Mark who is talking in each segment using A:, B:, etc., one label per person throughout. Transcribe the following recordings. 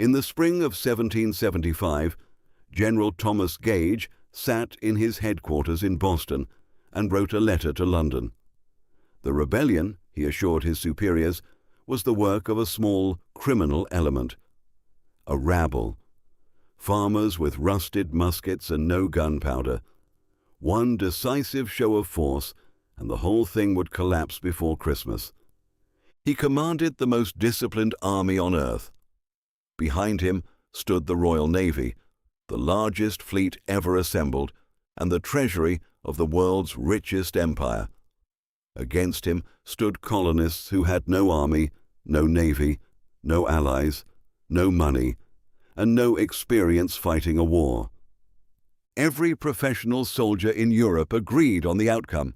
A: In the spring of 1775, General Thomas Gage sat in his headquarters in Boston and wrote a letter to London. The rebellion, he assured his superiors, was the work of a small criminal element, a rabble, farmers with rusted muskets and no gunpowder. One decisive show of force, and the whole thing would collapse before Christmas. He commanded the most disciplined army on earth. Behind him stood the Royal Navy, the largest fleet ever assembled, and the treasury of the world's richest empire. Against him stood colonists who had no army, no navy, no allies, no money, and no experience fighting a war. Every professional soldier in Europe agreed on the outcome.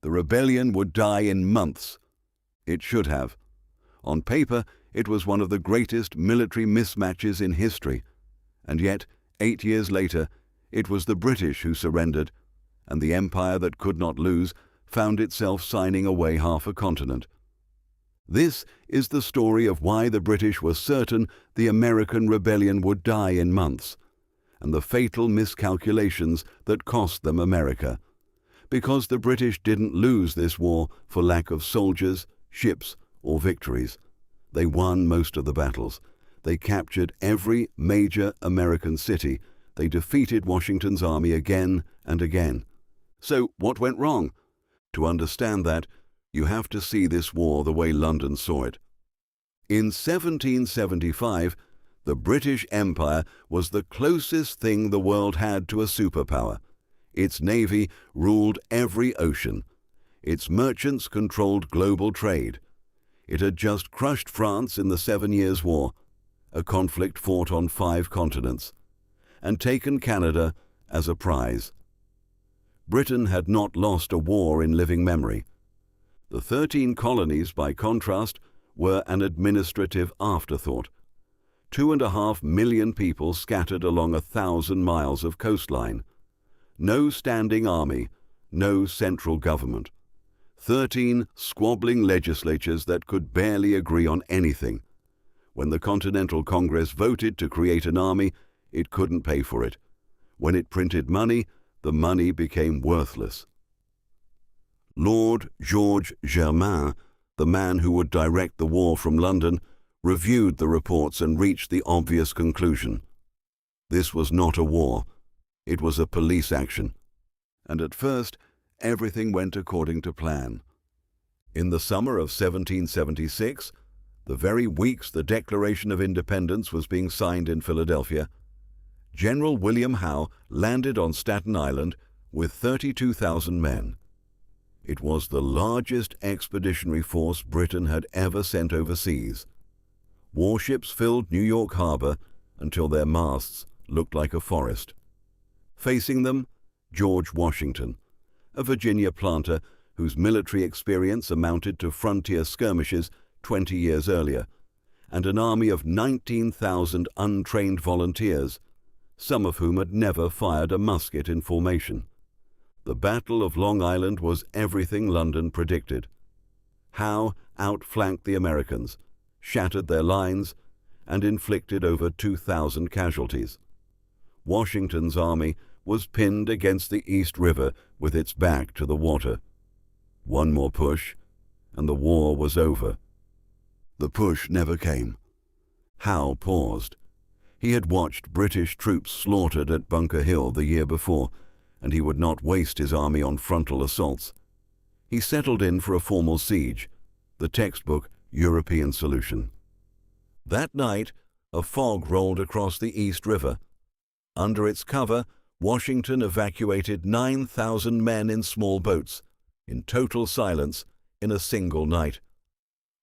A: The rebellion would die in months. It should have. On paper, it was one of the greatest military mismatches in history, and yet, 8 years later, it was the British who surrendered, and the empire that could not lose found itself signing away half a continent. This is the story of why the British were certain the American rebellion would die in months, and the fatal miscalculations that cost them America. Because the British didn't lose this war for lack of soldiers, ships, or victories. They won most of the battles. They captured every major American city. They defeated Washington's army again and again. So what went wrong? To understand that, you have to see this war the way London saw it. In 1775, the British Empire was the closest thing the world had to a superpower. Its navy ruled every ocean. Its merchants controlled global trade. It had just crushed France in the 7 Years' War, a conflict fought on 5 continents, and taken Canada as a prize. Britain had not lost a war in living memory. The 13 colonies, by contrast, were an administrative afterthought. 2.5 million people scattered along 1,000 miles of coastline. No standing army, no central government. 13 squabbling legislatures that could barely agree on anything. When the Continental Congress voted to create an army, it couldn't pay for it. When it printed money, the money became worthless. Lord George Germain, the man who would direct the war from London, reviewed the reports and reached the obvious conclusion. This was not a war. It was a police action. And at first, everything went according to plan. In the summer of 1776, the very weeks the Declaration of Independence was being signed in Philadelphia, General William Howe landed on Staten Island with 32,000 men. It was the largest expeditionary force Britain had ever sent overseas. Warships filled New York Harbor until their masts looked like a forest. Facing them, George Washington, a Virginia planter whose military experience amounted to frontier skirmishes 20 years earlier, and an army of 19,000 untrained volunteers, some of whom had never fired a musket in formation. The Battle of Long Island was everything London predicted. Howe outflanked the Americans, shattered their lines, and inflicted over 2,000 casualties. Washington's army was pinned against the East River with its back to the water. One more push, and the war was over. The push never came. Howe paused. He had watched British troops slaughtered at Bunker Hill the year before, and he would not waste his army on frontal assaults. He settled in for a formal siege, the textbook European solution. That night, a fog rolled across the East River. Under its cover, Washington evacuated 9,000 men in small boats, in total silence, in a single night.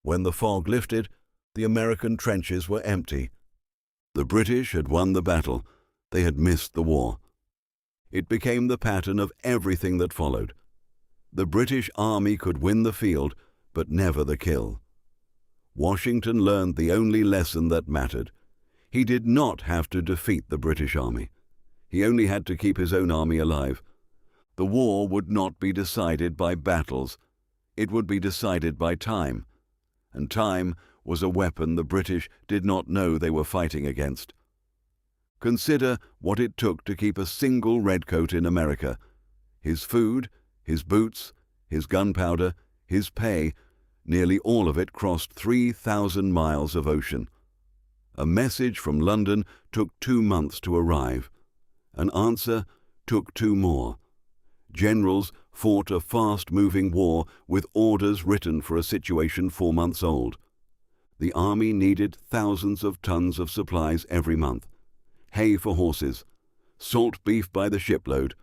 A: When the fog lifted, the American trenches were empty. The British had won the battle. They had missed the war. It became the pattern of everything that followed. The British army could win the field, but never the kill. Washington learned the only lesson that mattered. He did not have to defeat the British army. He only had to keep his own army alive. The war would not be decided by battles. It would be decided by time. And time was a weapon the British did not know they were fighting against. Consider what it took to keep a single redcoat in America. His food, his boots, his gunpowder, his pay, nearly all of it crossed 3,000 miles of ocean. A message from London took 2 months to arrive. An answer took 2 more. Generals fought a fast-moving war with orders written for a situation 4 months old. The army needed thousands of tons of supplies every month. Hay for horses, salt beef by the shipload.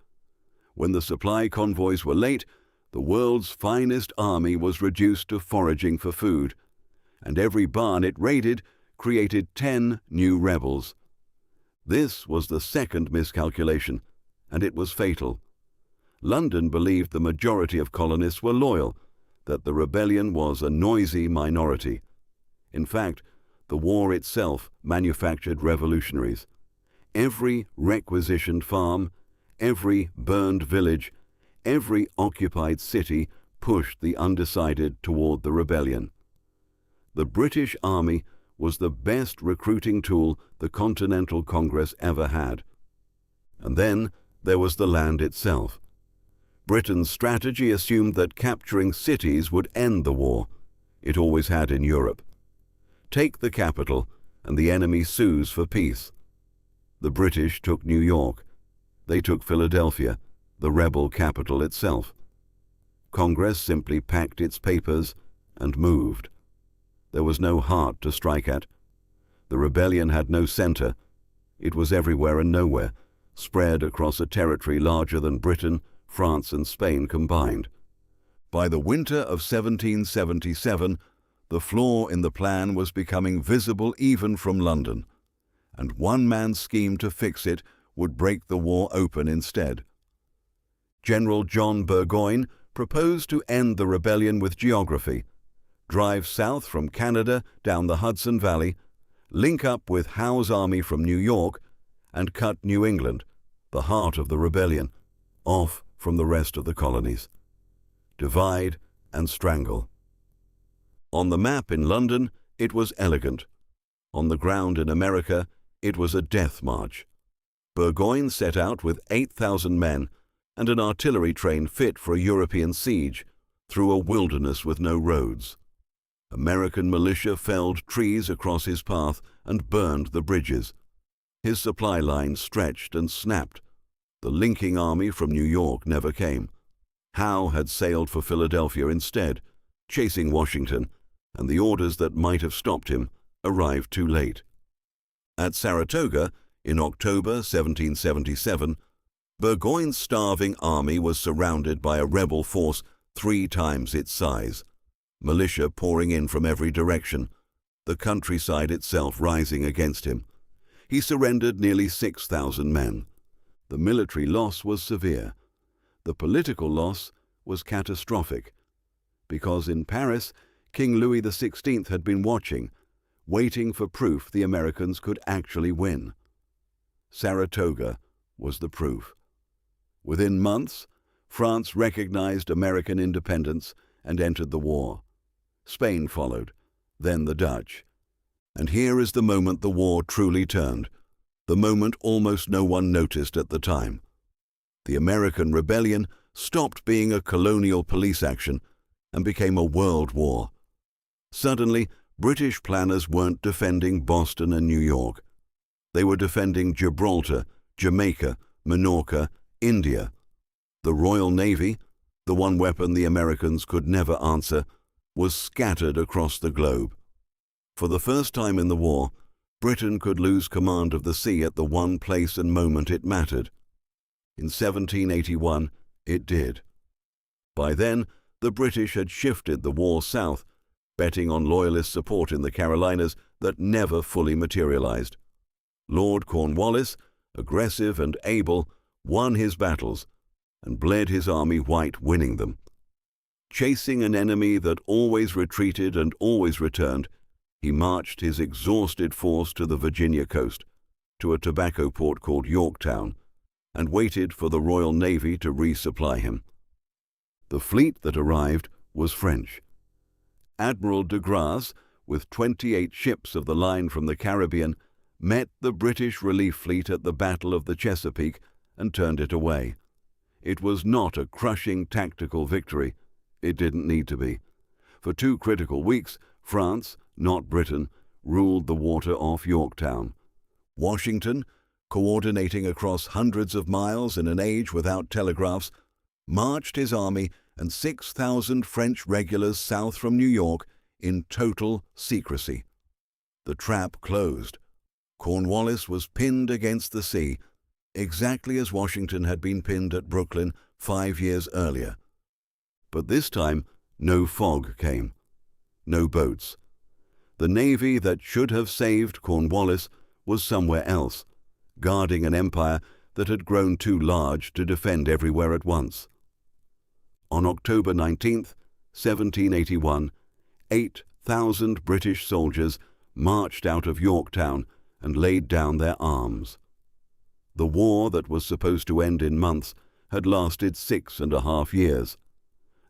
A: When the supply convoys were late, the world's finest army was reduced to foraging for food, and every barn it raided created 10 new rebels. This was the second miscalculation, and it was fatal. London believed the majority of colonists were loyal, that the rebellion was a noisy minority. In fact, the war itself manufactured revolutionaries. Every requisitioned farm, every burned village, every occupied city pushed the undecided toward the rebellion. The British Army was the best recruiting tool the Continental Congress ever had. And then there was the land itself. Britain's strategy assumed that capturing cities would end the war. It always had in Europe. Take the capital, and the enemy sues for peace. The British took New York. They took Philadelphia, the rebel capital itself. Congress simply packed its papers and moved. There was no heart to strike at. The rebellion had no center. It was everywhere and nowhere, spread across a territory larger than Britain, France, and Spain combined. By the winter of 1777, the flaw in the plan was becoming visible even from London, and one man's scheme to fix it would break the war open instead. General John Burgoyne proposed to end the rebellion with geography, drive south from Canada down the Hudson Valley, link up with Howe's army from New York, and cut New England, the heart of the rebellion, off from the rest of the colonies. Divide and strangle. On the map in London, it was elegant. On the ground in America, it was a death march. Burgoyne set out with 8,000 men and an artillery train fit for a European siege through a wilderness with no roads. American militia felled trees across his path and burned the bridges. His supply lines stretched and snapped. The linking army from New York never came. Howe had sailed for Philadelphia instead, chasing Washington, and the orders that might have stopped him arrived too late. At Saratoga, in October 1777, Burgoyne's starving army was surrounded by a rebel force 3 times its size, militia pouring in from every direction, the countryside itself rising against him. He surrendered nearly 6,000 men. The military loss was severe. The political loss was catastrophic, because in Paris, King Louis XVI had been watching, waiting for proof the Americans could actually win. Saratoga was the proof. Within months, France recognized American independence and entered the war. Spain followed, then the Dutch. And here is the moment the war truly turned, the moment almost no one noticed at the time. The American rebellion stopped being a colonial police action and became a world war. Suddenly, British planners weren't defending Boston and New York. They were defending Gibraltar, Jamaica, Minorca, India. The Royal Navy, the one weapon the Americans could never answer, was scattered across the globe. For the first time in the war, Britain could lose command of the sea at the one place and moment it mattered. In 1781, it did. By then, the British had shifted the war south, betting on Loyalist support in the Carolinas that never fully materialized. Lord Cornwallis, aggressive and able, won his battles and bled his army white, winning them. Chasing an enemy that always retreated and always returned, he marched his exhausted force to the Virginia coast, to a tobacco port called Yorktown, and waited for the Royal Navy to resupply him. The fleet that arrived was French. Admiral de Grasse with 28 ships of the line from the Caribbean, met the British relief fleet at the Battle of the Chesapeake and turned it away. It was not a crushing tactical victory. It didn't need to be. For 2 critical weeks, France, not Britain, ruled the water off Yorktown. Washington, coordinating across hundreds of miles in an age without telegraphs, marched his army and 6,000 French regulars south from New York in total secrecy. The trap closed. Cornwallis was pinned against the sea, exactly as Washington had been pinned at Brooklyn 5 years earlier. But this time, no fog came, no boats. The navy that should have saved Cornwallis was somewhere else, guarding an empire that had grown too large to defend everywhere at once. On October 19, 1781, 8,000 British soldiers marched out of Yorktown and laid down their arms. The war that was supposed to end in months had lasted 6.5 years,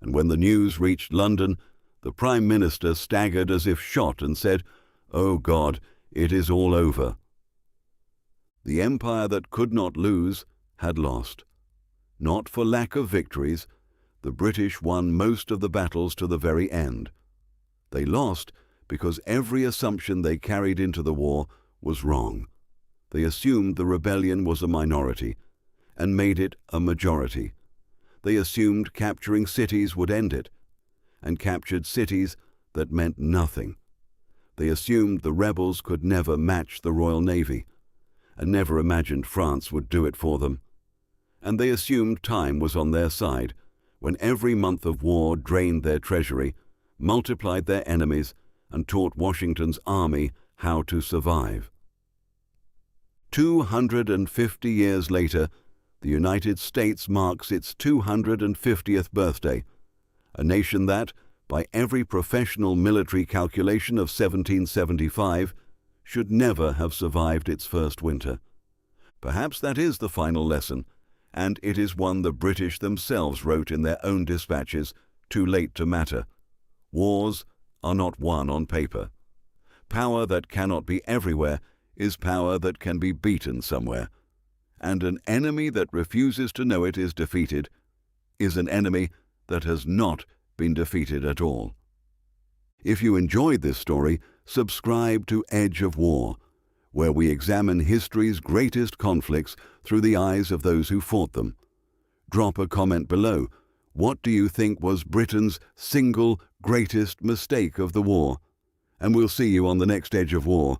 A: and when the news reached London, the Prime Minister staggered as if shot and said, "Oh God, it is all over." The empire that could not lose had lost. Not for lack of victories, the British won most of the battles to the very end. They lost because every assumption they carried into the war was wrong. They assumed the rebellion was a minority and made it a majority. They assumed capturing cities would end it, and captured cities that meant nothing. They assumed the rebels could never match the Royal Navy, and never imagined France would do it for them. And they assumed time was on their side, when every month of war drained their treasury, multiplied their enemies, and taught Washington's army how to survive. 250 years later, the United States marks its 250th birthday, a nation that, by every professional military calculation of 1775, should never have survived its first winter. Perhaps that is the final lesson, and it is one the British themselves wrote in their own dispatches, too late to matter. Wars are not won on paper. Power that cannot be everywhere is power that can be beaten somewhere. And an enemy that refuses to know it is defeated is an enemy that has not been defeated at all. If you enjoyed this story, subscribe to Edge of War, where we examine history's greatest conflicts through the eyes of those who fought them. Drop a comment below. What do you think was Britain's single greatest mistake of the war? And we'll see you on the next Edge of War.